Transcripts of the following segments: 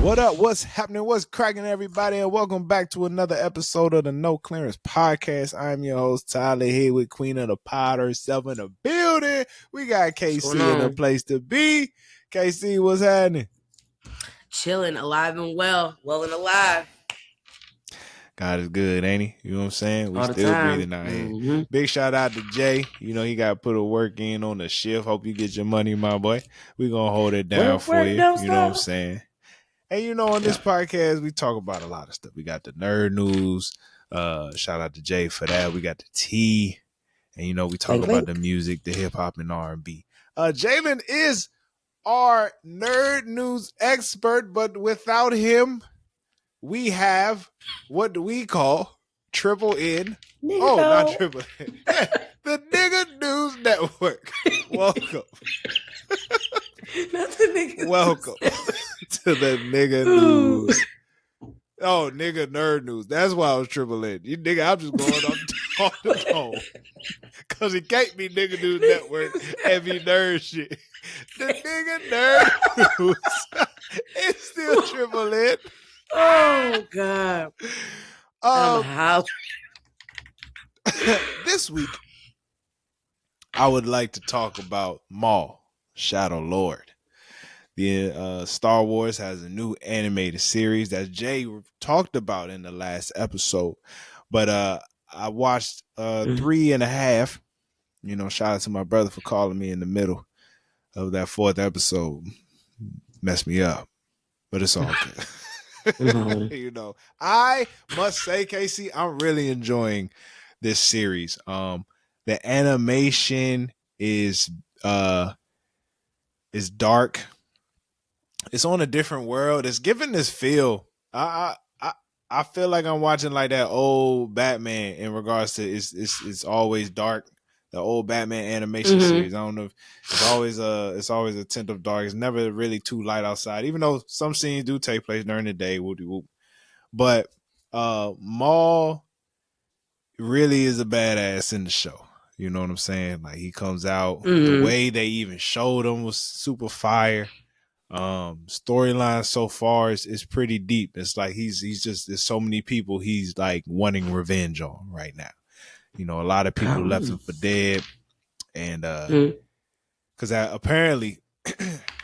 What up? What's happening? What's cracking, everybody? And welcome back to another episode of the No Clearance Podcast. I'm your host, Tyler, here with Queen of the Pod herself in the building. We got What's going KC in a on? place to be. KC, what's happening? Chilling, alive and well and alive. God is good, ain't he? You know what I'm saying? We All the still time. breathing out here. Big shout out to Jay. You know, he got to put a work in on the shift. Hope you get your money, my boy. We going to hold it down for you. You know what I'm saying? And you know, on this podcast, we talk about a lot of stuff. We got the nerd news. Shout out to Jay for that. We got the tea. And you know, we talk about the music, the hip hop and R&B. Jalen is our nerd news expert, but without him, we have what do we call Triple N? Nigga, not Triple N. The Nigga News Network. Welcome. Not the nigga. Welcome to the Nigga News. Oh, nigga nerd news. That's why I was Triple N. You nigga, I'm just going on the phone. Cause it can't be Nigga News Network and be nerd shit. The Nigga Nerd News. It's still Triple N. Oh God. How this week I would like to talk about Maul, Shadow Lord. The Star Wars has a new animated series that Jay talked about in the last episode. But I watched 3.5. You know, shout out to my brother for calling me in the middle of that 4th episode. Messed me up. But it's all good. You know, I must say, Casey, I'm really enjoying this series. The animation is dark. It's on a different world. It's giving this feel. I feel like I'm watching like that old Batman in regards to it's always dark. The old Batman animation series. I don't know if it's always a tint of dark. It's never really too light outside, even though some scenes do take place during the day. But Maul really is a badass in the show. You know what I'm saying? Like he comes out, the way they even showed him was super fire. Storyline so far is pretty deep. It's like he's just, there's so many people he's like wanting revenge on right now. You know, a lot of people left him for dead, and because apparently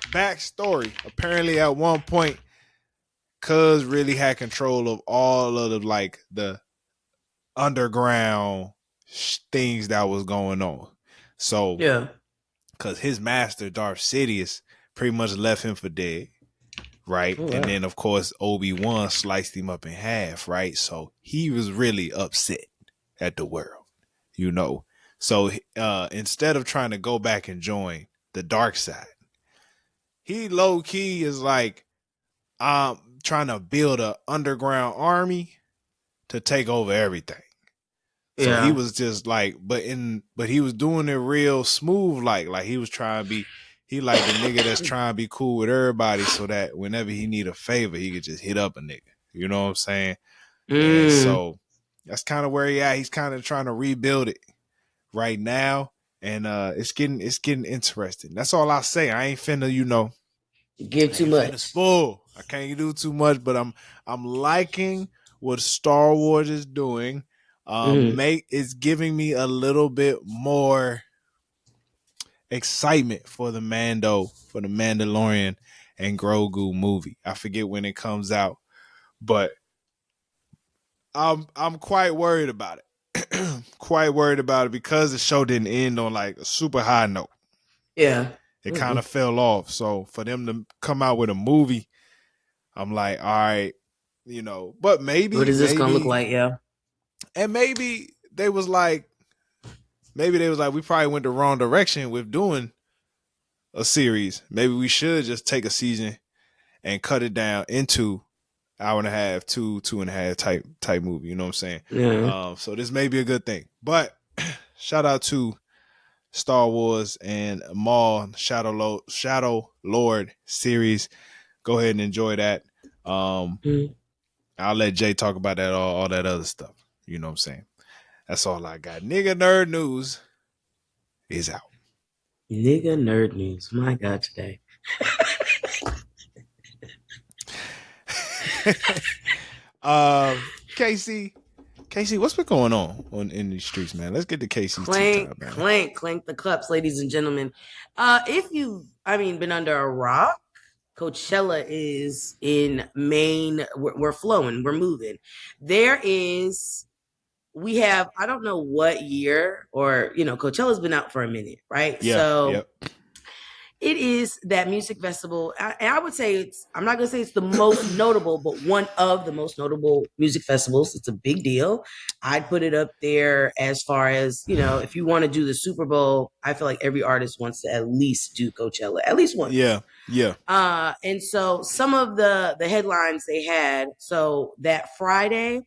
backstory, apparently at one point Cuz really had control of all of the underground things that was going on. So yeah, because his master Darth Sidious pretty much left him for dead, right? Oh, wow. And then of course Obi-Wan sliced him up in half, right? So he was really upset at the world, you know. So instead of trying to go back and join the dark side, he low-key is like trying to build an underground army to take over everything. So he was just like, but he was doing it real smooth, like he was trying to be, he like the nigga that's trying to be cool with everybody, so that whenever he need a favor, he could just hit up a nigga. You know what I'm saying? And so that's kind of where he at. He's kind of trying to rebuild it right now, and it's getting interesting. That's all I say. I ain't finna, give too much. Spoil. I can't do too much, but I'm liking what Star Wars is doing. It's giving me a little bit more excitement for the Mandalorian and Grogu movie. I forget when it comes out, but I'm quite worried about it. Quite worried about it because the show didn't end on like a super high note. Yeah. It kind of fell off. So for them to come out with a movie, I'm like, all right, but maybe. What is this going to look like? Yeah. And maybe they was like, we probably went the wrong direction with doing a series. Maybe we should just take a season and cut it down into hour and a half, 2.5 type movie. You know what I'm saying? Yeah. So this may be a good thing. But shout out to Star Wars and Maul Shadow Lord series. Go ahead and enjoy that. I'll let Jay talk about that all that other stuff. You know what I'm saying? That's all I got. Nigga Nerd News is out. Nigga Nerd News. My God, today. Casey, Casey, what's been going on in these streets, man? Let's get to Casey's tea time, Clank, man. clank, clank the cups, ladies and gentlemen. If you've, been under a rock, Coachella is in Maine. We're flowing, we're moving. There is, we have, I don't know what year, or, Coachella's been out for a minute, right? Yeah, So yep, it is that music festival. And I would say I'm not going to say it's the most notable, but one of the most notable music festivals. It's a big deal. I'd put it up there as far as, if you want to do the Super Bowl, I feel like every artist wants to at least do Coachella at least once. yeah, yeah. And so some of the headlines they had, so that Friday,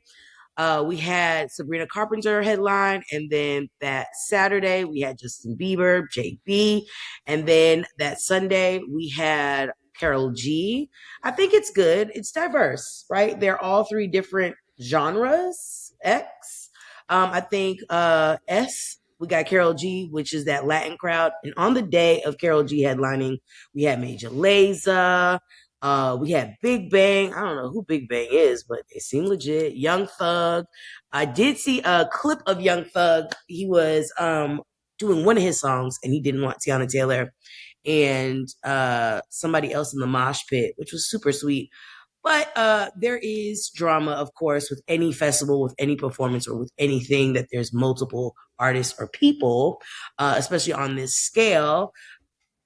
we had Sabrina Carpenter headline, and then that Saturday we had Justin Bieber, JB, and then that Sunday we had Carol G. I think it's good. It's diverse, right? They're all three different genres. X. I think S. We got Carol G, which is that Latin crowd. And on the day of Carol G headlining, we had Major Lazer, we had Big Bang. I don't know who Big Bang is, but it seemed legit. Young Thug. I did see a clip of Young Thug. He was doing one of his songs, and he didn't want Tiana Taylor and somebody else in the mosh pit, which was super sweet. But there is drama, of course, with any festival, with any performance, or with anything that there's multiple artists or people, especially on this scale.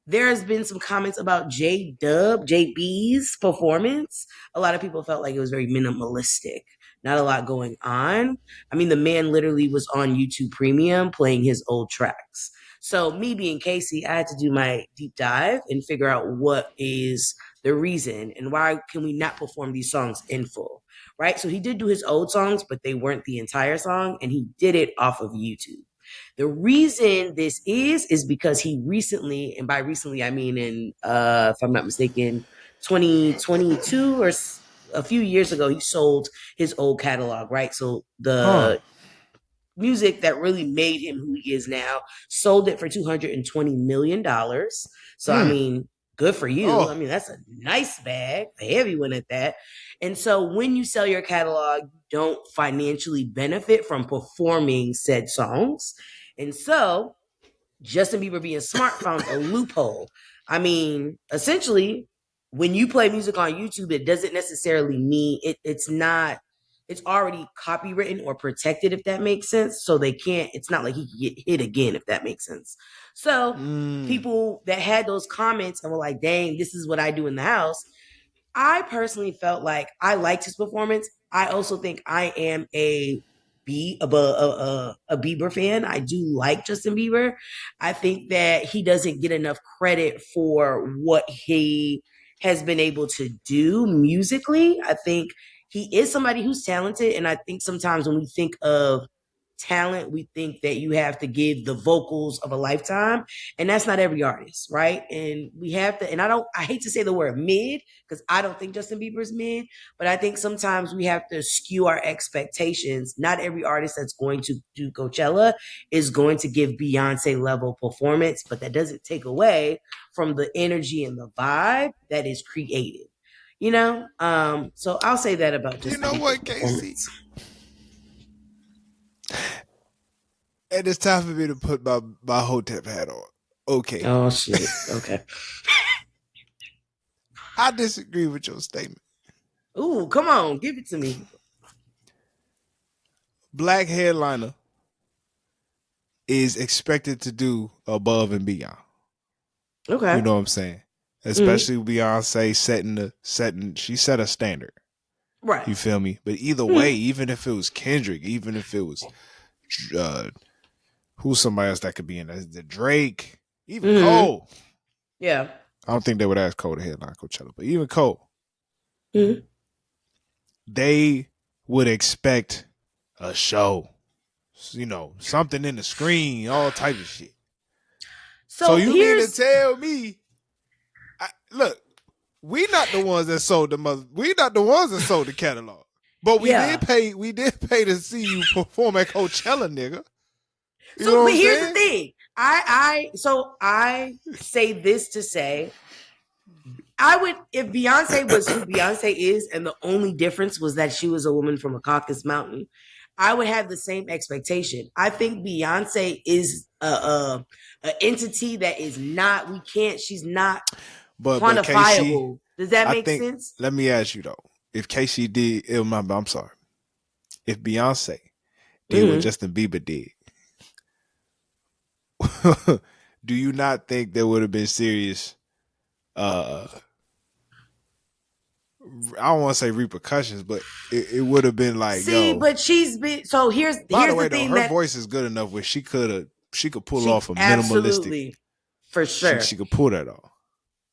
There has been some comments about JB's performance. A lot of people felt like it was very minimalistic, not a lot going on. I mean, the man literally was on YouTube Premium playing his old tracks. So, me being Casey, I had to do my deep dive and figure out what is the reason and why can we not perform these songs in full, right? So, he did do his old songs, but they weren't the entire song, and he did it off of YouTube. The reason this is because he recently, and by recently I mean in, if I'm not mistaken, 2022 or a few years ago, he sold his old catalog, right? So Huh. the music that really made him who he is now, sold it for $220 million. So I Mm. mean, good for you. I Oh. mean, that's a nice bag, a heavy one at that. And so when you sell your catalog, you don't financially benefit from performing said songs. And so Justin Bieber being smart found a loophole. I mean, essentially, when you play music on YouTube, it doesn't necessarily mean it's not, it's already copywritten or protected, if that makes sense. So they can't, it's not like he can get hit again, if that makes sense. So Mm. people that had those comments and were like, dang, this is what I do in the house, I personally felt like I liked his performance. I also think I am a Bieber fan. I do like Justin Bieber. I think that he doesn't get enough credit for what he has been able to do musically. I think he is somebody who's talented, and I think sometimes when we think of talent, we think that you have to give the vocals of a lifetime, and that's not every artist, right? And we have to, and I hate to say the word mid because I don't think Justin Bieber's mid, but I think sometimes we have to skew our expectations. Not every artist that's going to do Coachella is going to give Beyonce level performance, but that doesn't take away from the energy and the vibe that is created. So I'll say that about You Justin know Bieber's what, Casey? performance. And it's time for me to put my Hotep hat on. Okay. Oh shit. Okay. I disagree with your statement. Ooh, come on, give it to me. Black headliner is expected to do above and beyond. You Okay. know what I'm saying? Mm, Especially Beyonce setting she set a standard. right. You feel me? But either way, Mm, even if it was Kendrick, even if it was uh who's somebody else that could be in that, the Drake, even mm, Cole. yeah. I don't think they would ask Cole to headline Coachella, but even Cole, Mm. they would expect a show. You know, something in the screen, all type of shit. So So you mean to here's tell me look, we not the ones that sold the mother. We not the ones that sold the catalog. But we did yeah. pay. We did pay to see you perform at Coachella, nigga. You know So, what but I'm here's the saying? thing. I say this to say I would, if Beyonce was who Beyonce is, and the only difference was that she was a woman from a Caucasus Mountain, I would have the same expectation. I think Beyonce is a entity that is not. We can't. She's not But KC, quantifiable. Does that I make think. sense? Let me ask you though, if KC did, I'm sorry, if Beyonce did what Mm-hmm. Justin Bieber did, do you not think there would have been serious? Uh, I don't want to say repercussions, but it would have been like, See, yo. but she's been. So By the here's the way, though, thing her that voice is good enough where she could pull she off a minimalistic. absolutely, for sure. She could pull that off.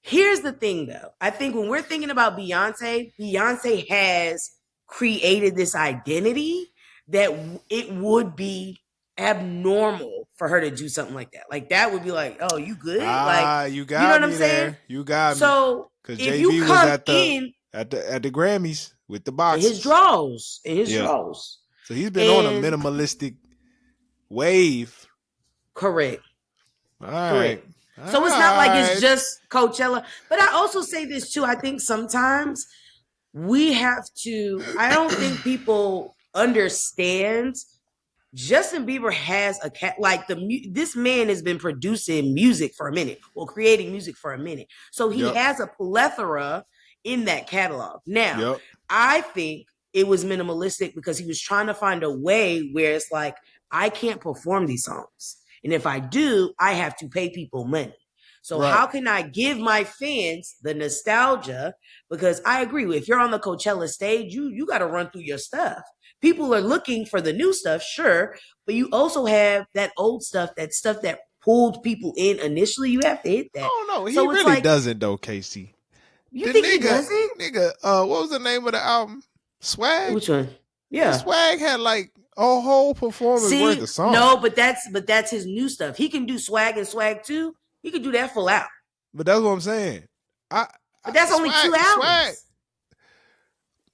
Here's the thing, though. I think when we're thinking about Beyonce, Beyonce has created this identity that it would be abnormal for her to do something like that. Like that would be like, oh, you good? Like, You you know got what I'm me saying? there. You got me. So Cause if you JB was come at in the Grammys with the in his boxes. draws, in his Yeah. draws, So he's been on a and minimalistic wave. correct, All right. correct. All So it's not like it's right. just Coachella. But I also say this too. I think sometimes we have to, I don't think people understand Justin Bieber has a cat like this man has been producing music for a minute, or creating music for a minute. So he Yep. has a plethora in that catalog. Now, Yep. I think it was minimalistic because he was trying to find a way where it's like, I can't perform these songs. And if I do, I have to pay people money. So Right. how can I give my fans the nostalgia? Because I agree with, if you're on the Coachella stage, you got to run through your stuff. People are looking for the new stuff, sure, but you also have that old stuff, that stuff that pulled people in initially. You have to hit that. Oh no, he So it's really like, doesn't though, Casey. you The think he doesn't? nigga, what was the name of the album? Swag? Which one? Nigga, Yeah. Swag had like a whole performance worth See, of songs. no, but that's his new stuff. He can do Swag and Swag 2. He can do that full out. But that's what I'm saying. But that's only two Swag. albums.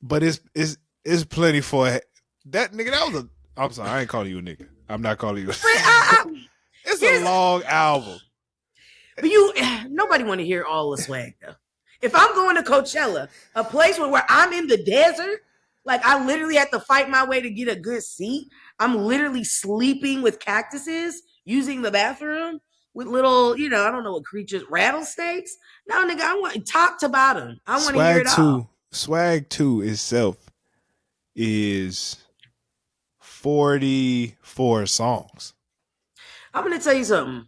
But it's plenty for that nigga. That was a. I'm sorry, I ain't calling you a nigga. I'm not calling you. It's a long album. But nobody want to hear all the Swag though. If I'm going to Coachella, a place where I'm in the desert, like I literally have to fight my way to get a good seat. I'm literally sleeping with cactuses, using the bathroom with little, I don't know what creatures, rattlesnakes. No, nigga, I want top to bottom. I want to hear it all. Swag 2 itself is 44 songs. I'm gonna tell you something.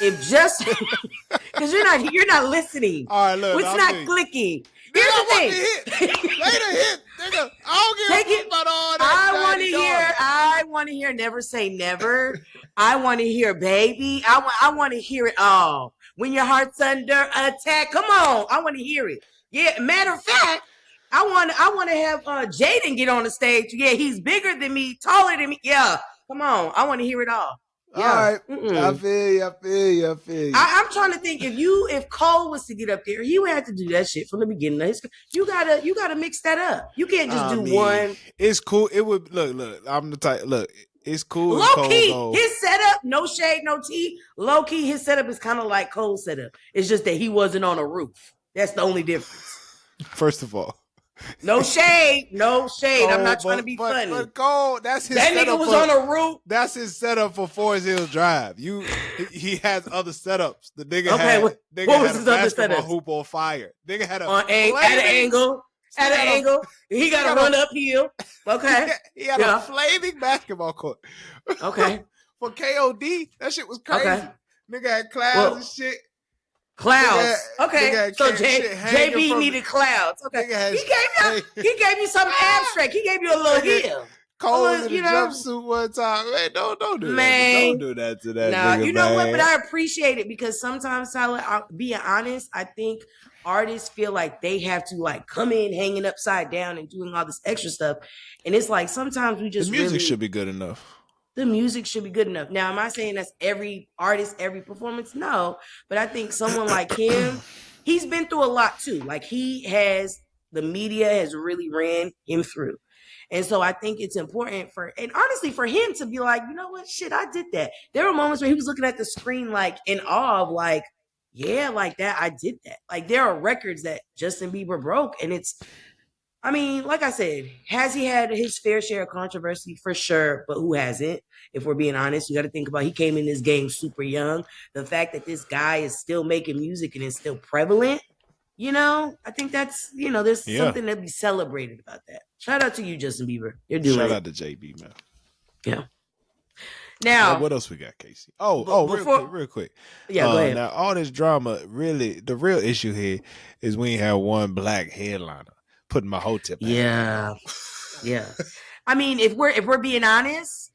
If just because you're not listening. All right, look, it's not clicking. Here's the thing. Later hit, nigga. I don't give a fuck about all that. I want to hear Never Say Never. I want to hear Baby. I want to hear it all. When your heart's under attack. Come on. I want to hear it. Yeah, matter of fact, I want to have Jaden get on the stage. Yeah, he's bigger than me, taller than me. Yeah. Come on. I want to hear it all. Yeah. All right. I feel you. I'm trying to think, if Cole was to get up there, he would have to do that shit from the beginning of his. You gotta mix that up. You can't just do one. It's cool. It would look. I'm the type. Look, it's cool. Low key, his setup, no shade, no tea. Low key, his setup is kind of like Cole's setup. It's just that he wasn't on a roof. That's the only difference. First of all, no shade, no shade. I'm not trying to be funny. But Cole, that's his. That nigga was on a roof. That's his setup for Forest Hills Drive. He has other setups. The nigga had. What was his other setup? Hoop on fire. Nigga had at an angle. At an angle. He got to run uphill. Okay. He had a flaming basketball court. Okay. For KOD, that shit was crazy. Okay. Nigga had clouds and shit. Clouds. Okay. So JB needed clouds. Okay. He gave you something abstract. He gave you a little hill. Cole was in a jumpsuit one time. Man, don't do that. Don't do that to that nigga, you know what? But I appreciate it because sometimes, Tyler, being honest, I think artists feel like they have to like come in hanging upside down and doing all this extra stuff. And it's like sometimes we just the music should be good enough. The music should be good enough. Now, am I saying that's every artist, every performance? No. But I think someone like him, he's been through a lot too. Like the media has really ran him through. And so I think it's important and honestly for him to be like, you know what, shit, I did that. There were moments where he was looking at the screen like in awe of like, yeah, like that. I did that. Like there are records that Justin Bieber broke, and it's. I mean, like I said, has he had his fair share of controversy? For sure, but who hasn't? If we're being honest, you got to think about he came in this game super young. The fact that this guy is still making music and is still prevalent, I think that's, there's Yeah. something to be celebrated about that. Shout out to you, Justin Bieber. You're doing Shout it. out to JB, man. Yeah. Now, What else we got, Casey? Oh, before, real quick. yeah, go ahead. Now all this drama, really, the real issue here is we ain't have one black headliner putting my hotep hat Yeah, yeah. I mean, if we're being honest,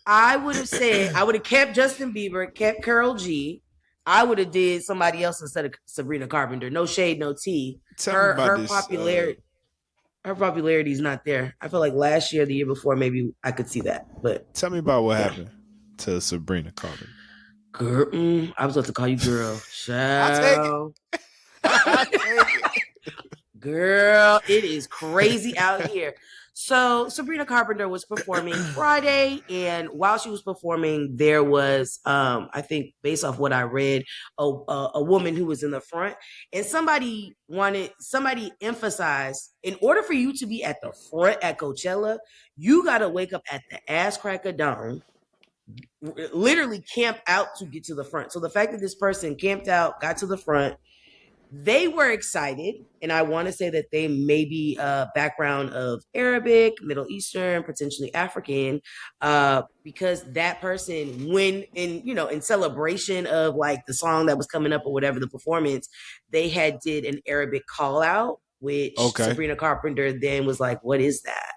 I would have said I would have kept Justin Bieber, kept Carol G. I would have did somebody else instead of Sabrina Carpenter. No shade, no tea. Tell me Her about her this. popularity her popularity is not there. I feel like last year, the year before, maybe I could see that, but Tell me about what yeah. happened to Sabrina Carpenter. Girl, I was about to call you girl. I take it. Child. I take it. Girl, it is crazy out here. So Sabrina Carpenter was performing Friday, and while she was performing, there was, I think, based off what I read, a woman who was in the front, and somebody emphasized, in order for you to be at the front at Coachella, you got to wake up at the ass crack of dawn, literally camp out to get to the front. So the fact that this person camped out, got to the front, they were excited, and I want to say that they may be a background of Arabic, Middle Eastern, potentially African, because that person, when in celebration of like the song that was coming up or whatever the performance, they had did an Arabic call out, which Okay. Sabrina Carpenter then was like, "What is that?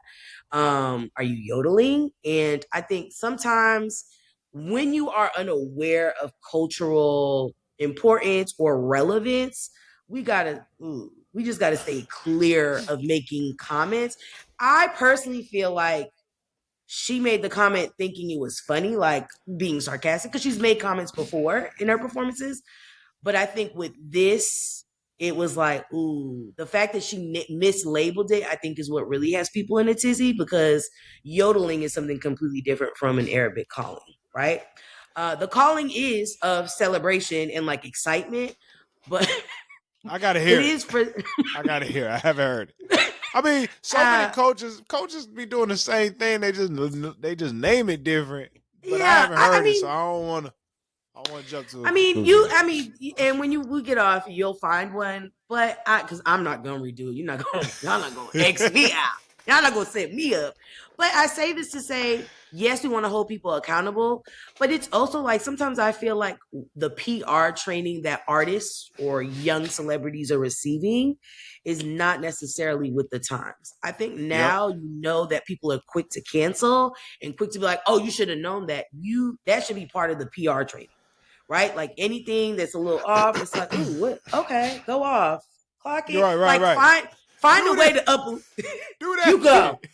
Are you yodeling?" And I think sometimes when you are unaware of cultural importance or relevance, we just gotta stay clear of making comments. I personally feel like she made the comment thinking it was funny, like being sarcastic, because she's made comments before in her performances. But I think with this, it was like, ooh, the fact that she mislabeled it, I think is what really has people in a tizzy, because yodeling is something completely different from an Arabic calling, right? The calling is of celebration and like excitement, but I gotta it hear it. is for I gotta hear it. I haven't heard it. I mean, so many uh, coaches be doing the same thing. They just name it different. But I yeah, haven't I heard it, so mean, I want to jump to a I mean, conclusion yet. and when we get off, you'll find one. But because I'm not gonna redo it, y'all not gonna X me out. Y'all not gonna set me up. But I say this to say, yes, we want to hold people accountable, but it's also like sometimes I feel like the PR training that artists or young celebrities are receiving is not necessarily with the times. I think Yep. now that people are quick to cancel and quick to be like, oh, you should have known that. That should be part of the PR training, right? Like anything that's a little off, it's like, ooh, what? Okay, go off, clock You're it. right, right, Like right. find a Do way that. to up. Do that You go. shit.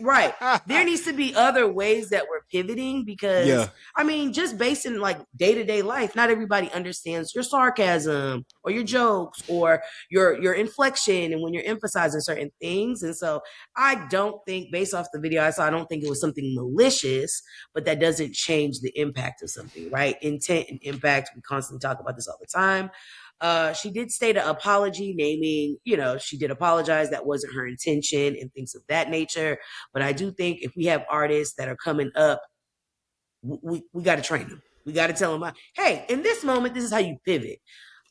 Right. There needs to be other ways that we're pivoting, because Yeah. I mean, just based in like day-to-day life, not everybody understands your sarcasm or your jokes or your inflection and when you're emphasizing certain things. And so I don't think, based off the video I saw, I don't think it was something malicious, but that doesn't change the impact of something, right? Intent and impact. We constantly talk about this all the time. She did state an apology, naming, she did apologize. That wasn't her intention and things of that nature. But I do think if we have artists that are coming up, we got to train them. We got to tell them, hey, in this moment, this is how you pivot.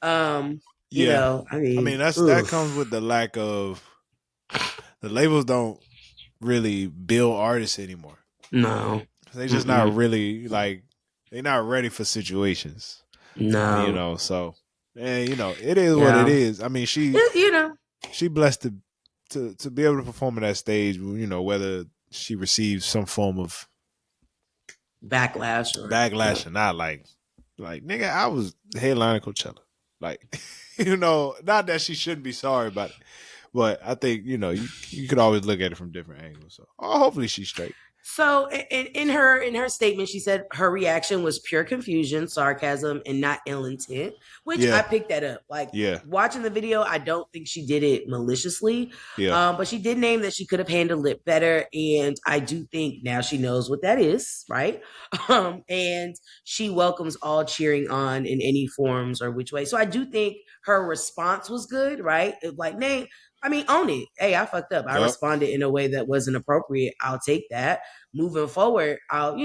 Yeah. I I mean, mean, that comes with the lack of the labels don't really build artists anymore. no, They just not mm-mm, really like they're not ready for situations. no, So and it is what it yeah, is. I mean, she blessed to be able to perform at that stage, whether she receives some form of backlash or backlash or not. Like nigga, I was headlining Coachella. Like, not that she shouldn't be sorry about it, but I think you could always look at it from different angles. So, hopefully she's straight. So in her statement, she said her reaction was pure confusion, sarcasm, and not ill intent, which I Yeah, picked that up. Like yeah, watching the video, I don't think she did it maliciously, yeah. but she did name that she could have handled it better, and I do think now she knows what that is, right? And she welcomes all cheering on in any forms or which way. So I do think her response was good, right? Like, name, I mean, own it. Hey, I fucked up. I Yup. responded in a way that wasn't appropriate. I'll take that. Moving forward, I'll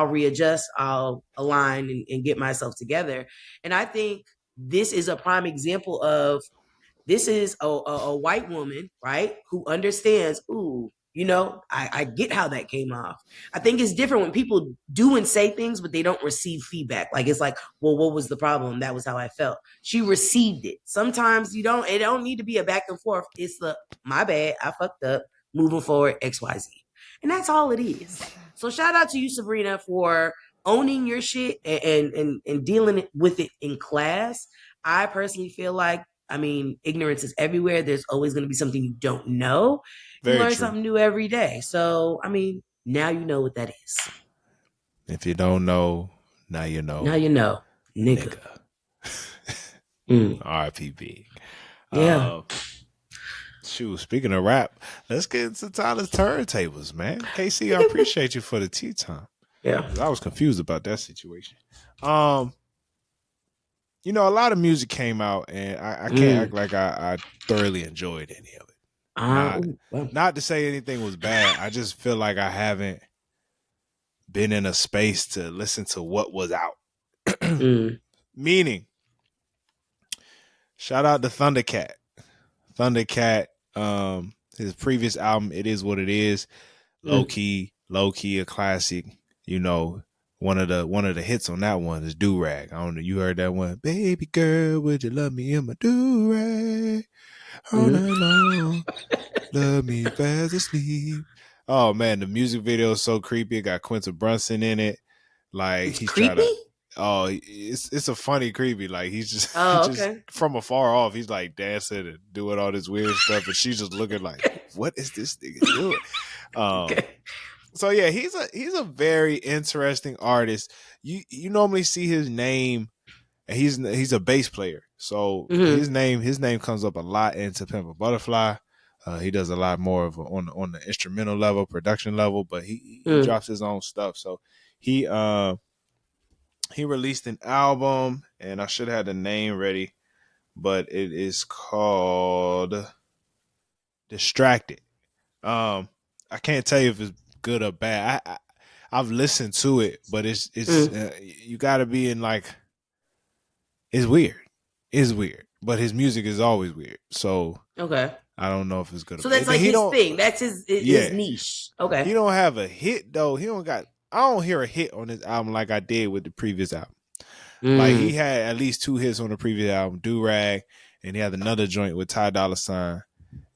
readjust, I'll align and get myself together. And I think this is a prime example of this is a white woman, right, who understands, ooh, I get how that came off. I think it's different when people do and say things, but they don't receive feedback. Like it's like, well, what was the problem? That was how I felt. She received it. Sometimes it don't need to be a back and forth. It's the my bad, I fucked up. Moving forward, XYZ. And that's all it is. So shout out to you, Sabrina, for owning your shit and dealing with it in class. I personally feel like I mean, ignorance is everywhere. There's always going to be something you don't know. You Very learn true. something new every day. So, I mean, now you know what that is. If you don't know, now you Now know, you know, nigga. nigga. Mm, R.I.P. Big. yeah, Uh, Shoot, speaking of rap, let's get into Tyler's turntables, man. KC, I appreciate you for the tea time. yeah. 'Cause I was confused about that situation. Um, a lot of music came out, and I can't act Mm. like I thoroughly enjoyed any of it. Not Ooh, well. not to say anything was bad. I just feel like I haven't been in a space to listen to what was out. Mm, Meaning, shout out to Thundercat. Thundercat, his previous album, It Is What It Is, mm, low key a classic. You know, one of the hits on that one is Do Rag. I don't know, you heard that one? Baby girl, would you love me in my do rag all mm. night long? Love me fast asleep. Oh man, the music video is so creepy. It got Quinta Brunson in it. Like It's he's trying creepy. to. Oh, it's a funny creepy. Like he's just he Oh, just okay. from afar off. He's like dancing and doing all this weird stuff, and she's just looking like, what is this nigga doing? Um. Okay. So yeah, he's a very interesting artist. You normally see his name, and he's a bass player. So Mm-hmm. his name comes up a lot in To Pimp a Butterfly. He does a lot more of on the instrumental level, production level, but he Mm. drops his own stuff. So he uh he released an album, and I should have the name ready, but it is called Distracted. Um, I can't tell you if it's good or bad. I've listened to it, but it's Mm. you got to be in like it's weird. It's weird, but his music is always weird. So Okay. I don't know if it's good or So that's bad. like He his don't. thing. That's his Yeah, niche. Okay. he don't have a hit though. He don't got. I don't hear a hit on his album like I did with the previous album. Like he Mm. had at least two hits on the previous album, Do Rag, and he had another joint with Ty Dolla Sign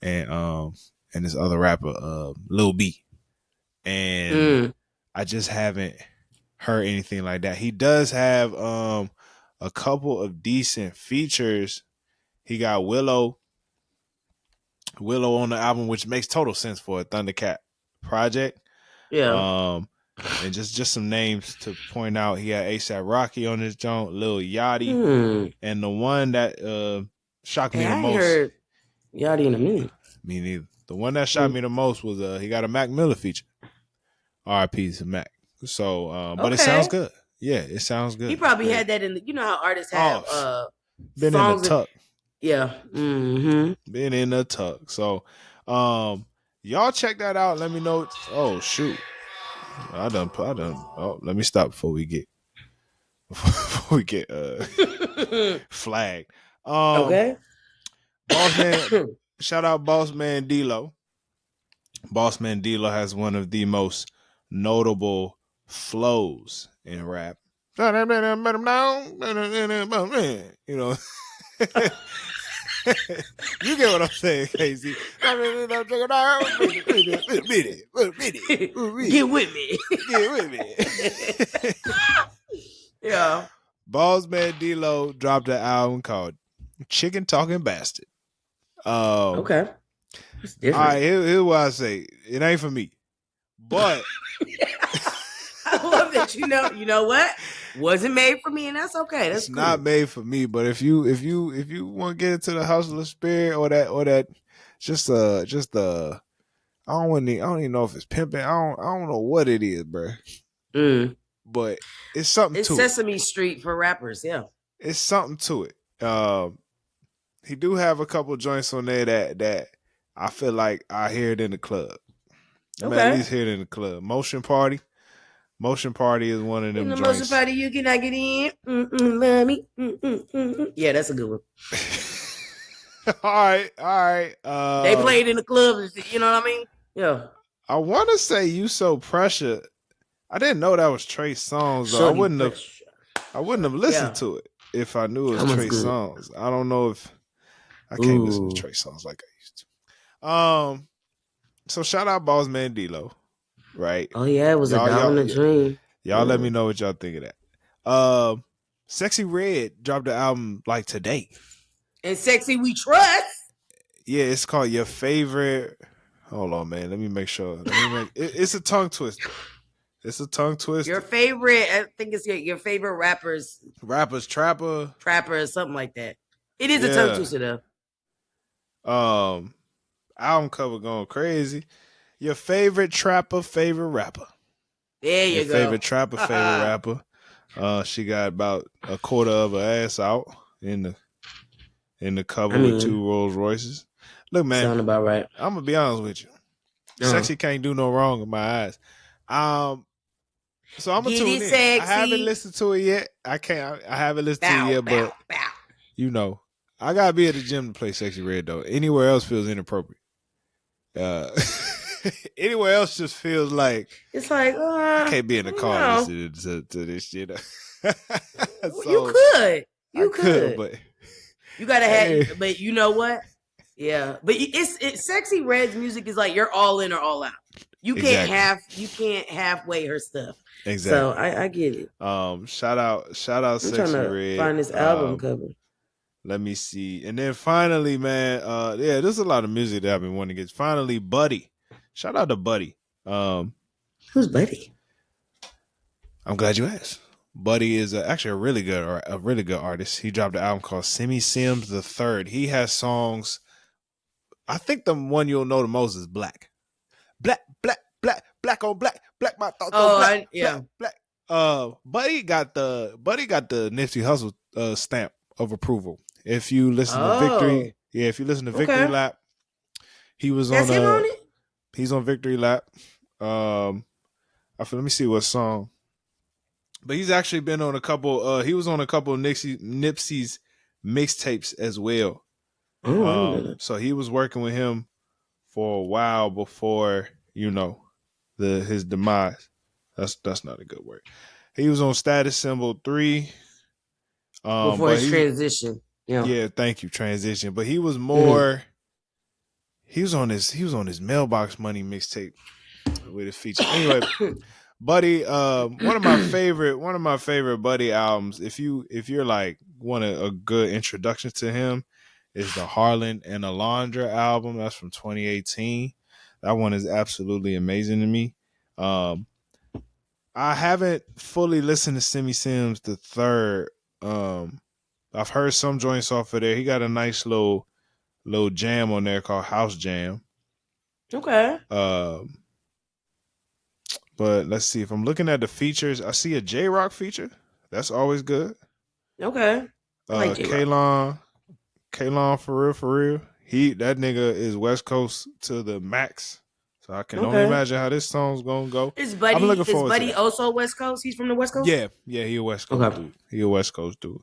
and this other rapper, Lil B. And Mm. I just haven't heard anything like that. He does have a couple of decent features. He got Willow on the album, which makes total sense for a Thundercat project. Yeah. Um, and just some names to point out. He had ASAP Rocky on his joint, Lil Yachty, Hmm. and the one that shocked Hey, me the I ain't most. heard Yachty in a minute. Me neither. The one that shocked Mm. me the most was he got a Mac Miller feature. R.I.P. to Mac. So, but it sounds Okay. good. Yeah, it sounds He good. probably Very. had that in the, how artists have Oh, been in the songs that, tuck. yeah. Mm-hmm. Been in the tuck. So, y'all check that out. Let me know. Oh shoot, I done. Oh, let me stop before we get before we get flagged. Um, Okay. Boss Man, shout out Boss Man D'Lo. Boss Man D'Lo has one of the most notable flows in rap. You know, you get what I'm saying, Casey. Get with me. Get with me. Yeah. Boss Man D'Lo dropped an album called Chicken Talking Bastard. All Okay. It's right, different. here's what I say. It ain't for me. But I love that. You know what? Wasn't made for me, and that's okay. That's it's not cool. made for me. But if you want to get into the hustler spirit or that just I don't even know if it's pimping. I don't know what it is, bro. Mm. But it's something It's to it. Sesame Street for rappers. Yeah. It's something to it. He do have a couple joints on there that I feel like I hear it in the club. I mean, at Okay. least hear it in the club. Motion Party is one of In them the most joints. party, you cannot get in. Love me. Yeah, that's a good one. All right, all right. They played in the clubs. You know what I mean? Yeah. I want to say "You So Pressure." I didn't know that was Trey Songz though. I Shorty wouldn't have. Fresh. I wouldn't have listened Yeah. to it if I knew it was That one's Trey good. Songz. I don't know if I can't listen to Ooh. Trey Songz like I used to. So shout out Boss Man D-Lo, right? Oh yeah, it was a Y'all, dollar y'all, and a dream. y'all, let Yeah. me know what y'all think of that. Sexy Red dropped the album like today. And sexy we trust. Yeah, it's called Your Favorite. Hold on, man. Let me make sure. It's a tongue twister. It's a tongue Your twister. favorite, I think it's your favorite rappers, Rappers, trapper. trapper, or something like that. It is a tongue Yeah. twister though. Um, album cover going crazy. Your favorite trapper, favorite rapper. There Your you go. favorite trapper, favorite rapper. She got about a quarter of her ass out in the I cover with mean, two Rolls Royces. Look, man, sound about right. I'm gonna be honest with you. Uh, Sexy can't do no wrong in my eyes. Um, so I'm gonna get tune it in. I haven't sexy. listened to it yet. I can't. I haven't listened to it Bow, yet, bow, but bow. you know, I gotta be at the gym to play Sexy Red though. Anywhere else feels inappropriate. Uh, anywhere else just feels like It's like, I can't be in the car no. listening to this shit. You So could. I You could, could. but You gotta hey, have, but you know what? Yeah, but it's sexy red's music is like you're all in or all out. exactly, You can't halfway her stuff. So exactly. I get it. Shout out, I'm trying Sexy to Red. find this album cover. Let me see, and then finally, man, yeah, there's a lot of music that I've been wanting to get. Finally, Buddy. Shout out to Buddy. Um, Who's Buddy? I'm glad you asked. Buddy is actually a really good artist. He dropped an album called Semi Sims the Third. He has songs. I think the one you'll know the most is Black. Black, black, black, black on black, black my thoughts go Oh, black, black, yeah. black. Buddy got the Nipsey Hussle stamp of approval. If you listen to Oh, Victory, yeah, if you listen to Victory okay. Lap, he was That's on him on it. he's on Victory Lap. Let me see what song. But he's actually been on a couple. He was on a couple of Nipsey's mixtapes as well. Oh, I didn't know that. So he was working with him for a while before his demise. That's not a good word. He was on Status Symbol 3. Before But his transition. Yeah. yeah, thank you, transition. But he was Mm. more. He was on his Mailbox Money mixtape with his feature. Anyway, Buddy, one of my favorite Buddy albums. If you're like want a good introduction to him, is the Harlan and Alondra album. That's from 2018. That one is absolutely amazing to me. Um, I haven't fully listened to Semi Sims the third. Um, I've heard some joints off of there. He got a nice little jam on there called House Jam. Okay. Um, but let's see, if I'm looking at the features, I see a J Rock feature. That's always good. Okay. I like J Rock. Kalon for real. That nigga is West Coast to the max. So I can only Okay. imagine how this song's gonna go. Is I'm Buddy looking is forward to Buddy that. also West Coast? He's from the West Coast? Yeah, he a West Coast Okay. dude. He a West Coast dude.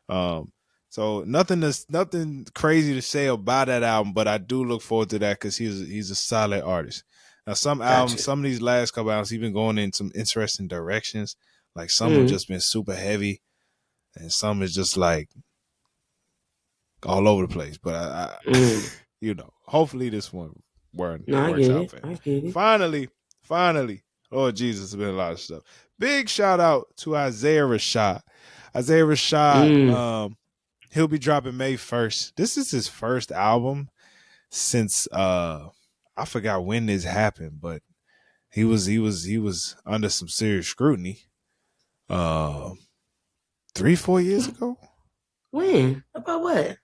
Um, so nothing crazy to say about that album, but I do look forward to that because he's a solid artist. Now Gotcha. some of these last couple albums, he's been going in some interesting directions. Like some have Mm. just been super heavy, and some is just like all over the place. But Mm. hopefully this one No, I works get out it. for him. I get it. Finally, oh Jesus, it's been a lot of stuff. Big shout out to Isaiah Rashad. Isaiah Rashad, Mm. he'll be dropping May 1st. This is his first album since I forgot when this happened, but he was under some serious scrutiny. Uh, 3-4 years ago, When? About what?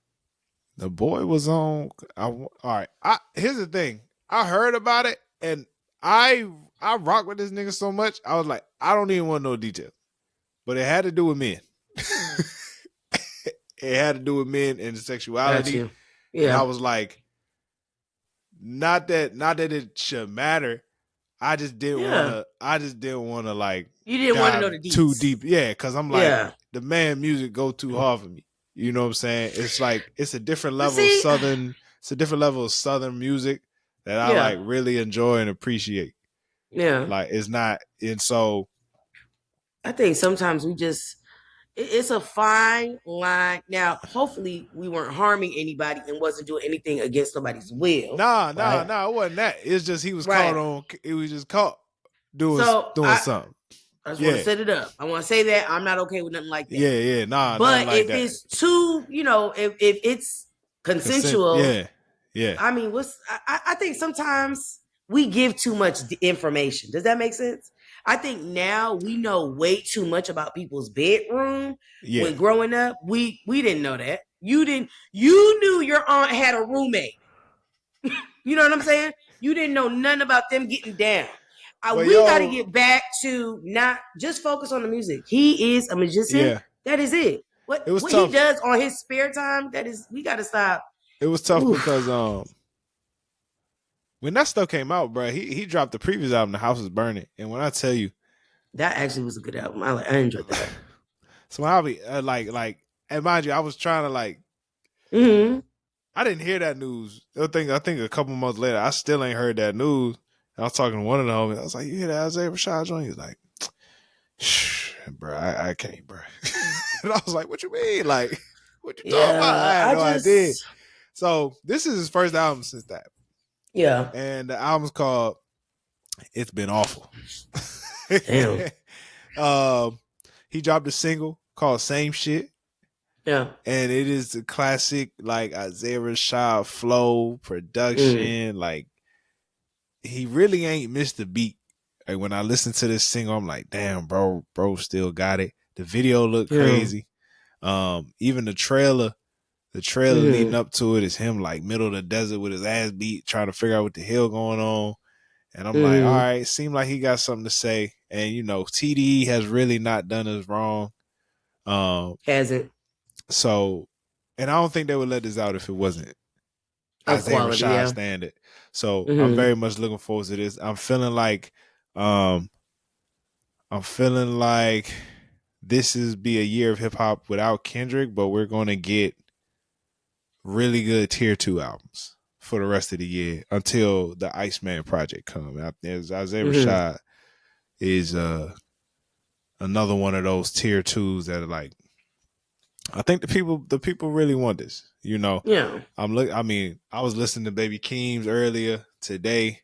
the boy was on. All right. Here's the thing. I heard about it, and I I rock with this nigga so much. I was like, I don't even want no details. But it had to do with men. It had to do with men and Got sexuality, you. and I Yeah. was like, not that it should matter. I just didn't want Yeah. to. I just didn't want to like You didn't want to know dive the too deets. deep. Yeah, because I'm like Yeah. the man music go too hard for me. You know what I'm saying? It's like it's a different But level of see, southern. It's a different level of southern music that I yeah. like really enjoy and appreciate. Yeah. Like it's not, and so I think sometimes we just it's a fine line. Now, hopefully, we weren't harming anybody and wasn't doing anything against somebody's will, right? it wasn't that. It's just he was caught Right. on. He was just caught doing So doing something. I just want to Yeah, set it up. I want to say that I'm not okay with nothing like that. yeah. Nothing But like if that. it's too, if it's Consent. consensual, Yeah. I mean, I think sometimes we give too much information. Does that make sense? I think now we know way too much about people's bedroom. Yeah. When growing up, we didn't know that. You knew your aunt had a roommate. You know what I'm saying? You didn't know nothing about them getting down. But We got to yo, get back to not just focus on the music. He is a magician. yeah, That is it. it was What he tough. does on his spare time, that is, we got to stop. It was tough because Oof. when that stuff came out, bro, he dropped the previous album, The House Is Burning, and when I tell you, That actually was a good album. I enjoyed that. so I'll be and mind you, I was trying to like, Mm-hmm. I didn't hear that news. I think a couple months later, I still ain't heard that news. I was talking to one of the homies. I was like, "You hear that Isaiah Rashad joint?" He was like, "Shh, bro, I can't, bro." And I was like, "What you mean? Like, what you talking about?" I Yeah, had I no idea. just, So this is his first album since that, yeah. and the album's called "It's Been Awful." Damn. um, he dropped a single called "Same Shit." Yeah. And it is the classic like Isaiah Rashad flow, Mm. production. Like he really ain't missed a beat. Like when I listen to this single, I'm like, damn, bro, still got it. The video looked Yeah. crazy. Even the trailer leading Mm-hmm. up to it is him like middle of the desert with his ass beat, trying to figure out what the hell going on. And I'm like, all Mm-hmm. right, seemed like he got something to say. And TDE has really not done us wrong. Um, Hasn't. so, and I don't think they would let this out if it wasn't Of Isaiah quality, Rashad yeah. standard. So I'm Mm-hmm. very much looking forward to this. Um I'm feeling like this is be a year of hip hop without Kendrick, but we're gonna get really good tier 2 albums for the rest of the year until the Iceman project comes. There's Isaiah Mm-hmm. Rashad is another one of those tier 2s that are like, I think the people really want this. Yeah. I mean, I was listening to Baby Keems earlier today,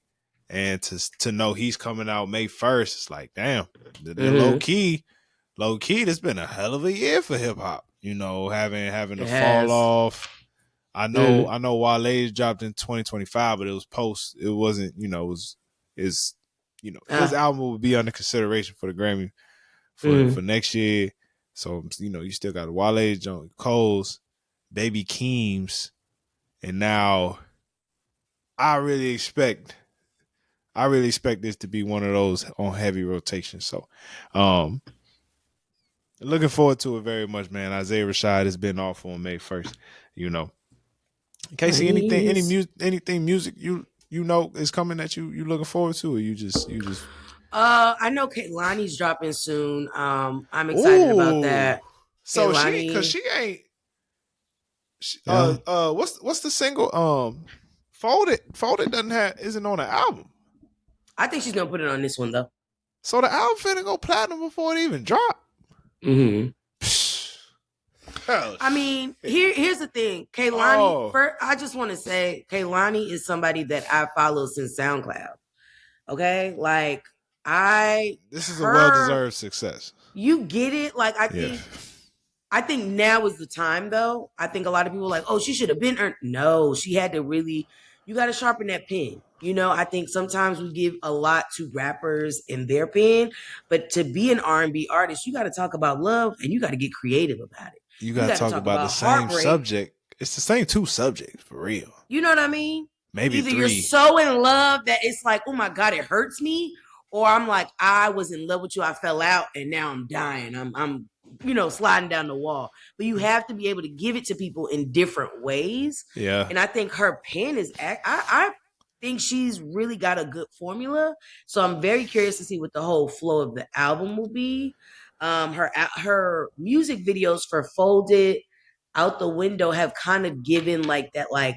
and to know he's coming out May 1st, it's like, damn, the Mm-hmm. low key, this been a hell of a year for hip hop. Having It to fall has. off. I know Mm-hmm. I know Wale's dropped in 2025, but it was post. It wasn't. It was is. His Ah. album will be under consideration for the Grammy for Mm-hmm. next year. So you still got Wale, John Cole's, Baby Keems, and now I really expect this to be one of those on heavy rotation. So, um, looking forward to it very much, man. Isaiah Rashad has been off on May 1st. You know, Casey, Nice. anything music is coming that you looking forward to, or you just. I know Kaylani's dropping soon. I'm excited about Ooh, that. so cause Kaylani, she ain't. yeah. What's the single? Folded doesn't have isn't on the album. I think she's gonna put it on this one though. So the album finna go platinum before it even drop. Mm-hmm. Oh I mean, shit. here's the thing. Kaylani, Oh, first, I just want to say Kaylani is somebody that I follow since SoundCloud. Okay? Like I this is a well her deserved success. you get it. Like Yeah. I think now is the time though. I think a lot of people are like, oh, she should have been earned. No, she had to really, you got to sharpen that pen. You know, I think sometimes we give a lot to rappers in their pen, but to be an R&B artist, you got to talk about love and you got to get creative about it. You You gotta got to talk talk about the about same heartbreak. subject. It's the same two subjects for real. You know what I mean? Maybe Either you're three. so in love that it's like, oh my God, it hurts me, or I'm like, I was in love with you, I fell out, and now I'm dying. I'm sliding down the wall. But you have to be able to give it to people in different ways. Yeah. And I think her pen is I think she's really got a good formula. So I'm very curious to see what the whole flow of the album will be. Her music videos for Folded, Out the Window have kind of given like that like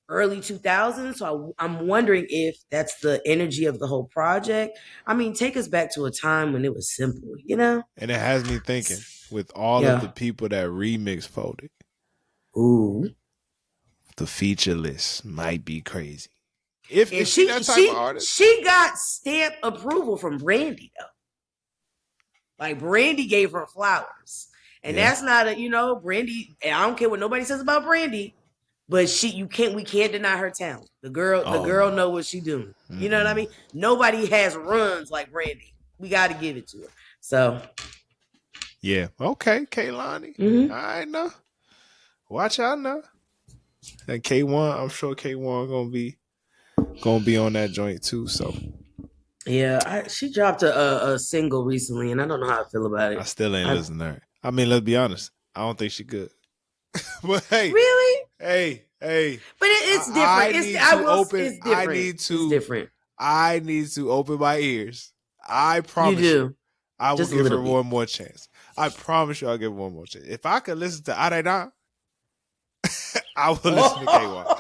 early 2000s. So I'm wondering if that's the energy of the whole project. I mean, take us back to a time when it was simple, you know? And it has me thinking with all of the Yeah. people that remix Folded, Ooh. the feature list might be crazy. If And is she that type of artist? she got stamp approval from Brandy though. Like Brandy gave her flowers. And Yeah. that's not Brandy, and I don't care what nobody says about Brandy, but we can't deny her talent. The Oh girl no. know what she's doing. You know what I mean? Nobody has runs like Brandy. We got to give it to her. So Yeah. Okay, Kaylani. mm-hmm. I know. Watch out now. And K1, I'm sure K1 gonna be on that joint too. So Yeah, she dropped a single recently, and I don't know how I feel about I it. still ain't listening to her. I mean, let's be honest. I don't think she good. But hey, Really? hey. But it's different. I need to open. It's different. It's different. I need to open my ears. I You promise you. do. I will Just a give her little bit. one more chance. I promise you, I'll give her one more chance. If I could listen to Arena, I will listen to K1.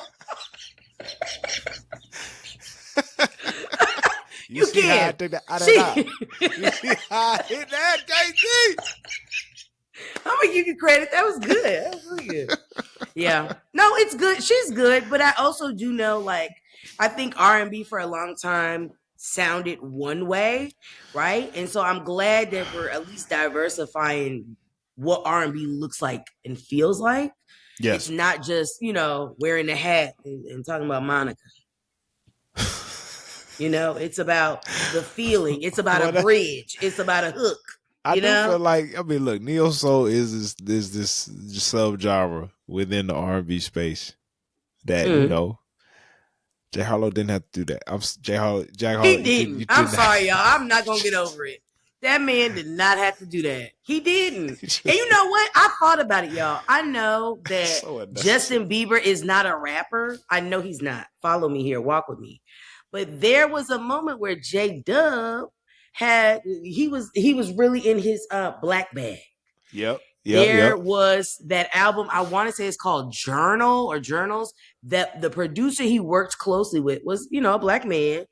You see how I think that Arena? You see how I hit that, KT? I'm gonna give you credit. That was good. That was really good. Yeah. No, it's good. She's good, but I also do know, like, I think R&B for a long time sounded one way, right? And so I'm glad that we're at least diversifying what R&B looks like and feels like. It's Yes. not just, wearing a hat and talking about Monica. It's about the feeling. It's about a bridge. It's about a hook. I do feel like, I mean, look, neo soul is this subgenre within the R&B space that J Harlow didn't have to do that. Jack Harlow. He didn't. I'm sorry, y'all. I'm not gonna get over it. That man did not have to do that. He didn't. And you know what? I thought about it, y'all. I know that so Justin Bieber is not a rapper. I know he's not. Follow me here. Walk with me. But there was a moment where J Dub he was really in his black bag. Yep. There was that album, I want to say it's called Journal or Journals, that the producer he worked closely with was, a black man.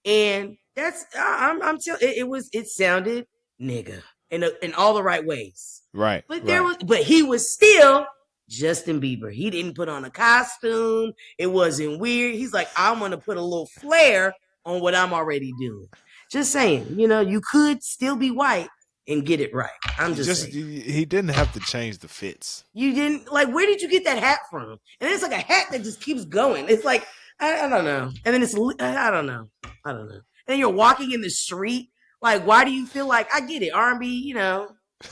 And that's I'm telling it sounded nigga in all the right ways. Right. But he was still Justin Bieber. He didn't put on a costume. It wasn't weird. He's like, I'm gonna put a little flair on what I'm already doing. Just saying, you could still be white and get it right. I'm just saying. He didn't have to change the fits. You didn't, like, where did you get that hat from? And it's like a hat that just keeps going. It's like, I don't know. And then I don't know. And you're walking in the street. Like, why do you feel like, I get it, R&B,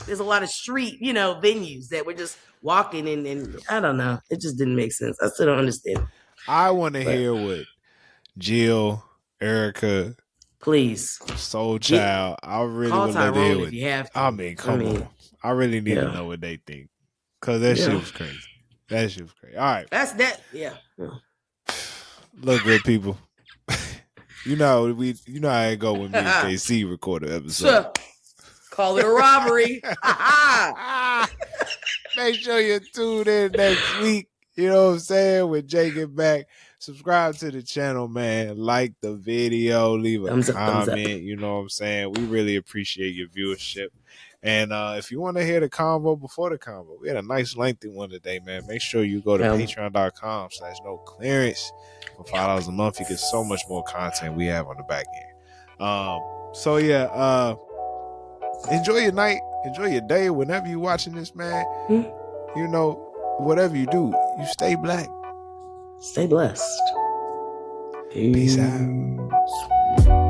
there's a lot of street, venues that we're just walking in, and I don't know. It just didn't make sense. I still don't understand. I want to hear what Jill, Erica, please, Soul Child. I really would love to hear what you have to. I mean, come on. I really need to know what they think, because that shit was crazy. That shit was crazy. All right, that's that. Yeah. Look, good people. You know how it go when me and KC record an episode. Sure. Call it a robbery. Make sure you tune in next week. You know what I'm saying? When Jay get back. Subscribe to the channel, man. Like the video. Leave a comment. You know what I'm saying? We really appreciate your viewership. And if you want to hear the convo before the convo, we had a nice lengthy one today, man. Make sure you go to patreon.com/noclearance. For $5 a month, you get so much more content we have on the back end. So yeah, enjoy your night, enjoy your day, whenever you're watching this, man. Whatever you do, you stay black. Stay blessed. Peace out. Peace.